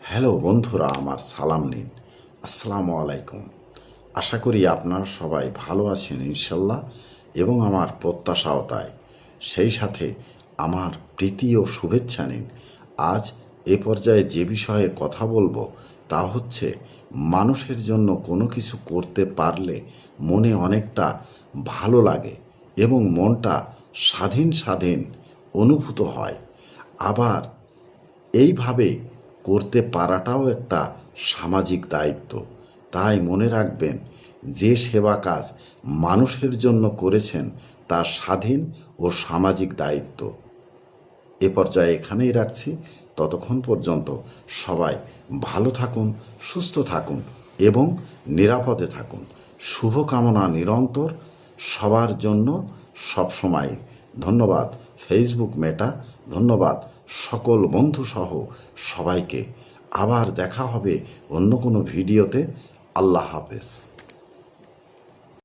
Hello বন্ধুরা, আমার সালাম নিন। আসসালামু আলাইকুম। আশা করি আপনারা সবাই ভালো আছেন ইনশাল্লাহ, এবং আমার প্রত্যাশাও তাই। সেই সাথে আমার প্রীতি ও শুভেচ্ছা নিন। আজ এ পর্যায়ে যে বিষয়ে কথা বলবো তা হচ্ছে, মানুষের জন্য কোনো কিছু করতে পারলে মনে অনেকটা ভালো লাগে এবং মনটা স্বাধীন স্বাধীন অনুভূত হয়। আবার এইভাবে করতে পারাটাও একটা সামাজিক দায়িত্ব। তাই মনে রাখবেন, যে সেবা কাজ মানুষের জন্য করেছেন তা স্বাধীন ও সামাজিক দায়িত্ব। এ পর্যায়ে এখানেই রাখছি। ততক্ষণ পর্যন্ত সবাই ভালো থাকুন, সুস্থ থাকুন এবং নিরাপদে থাকুন। শুভকামনা নিরন্তর সবার জন্য সবসময়। ধন্যবাদ ফেসবুক মেটা, ধন্যবাদ সকল বন্ধুসহ সবাইকে। আবার দেখা হবে অন্য কোনো ভিডিওতে। আল্লাহ হাফেজ।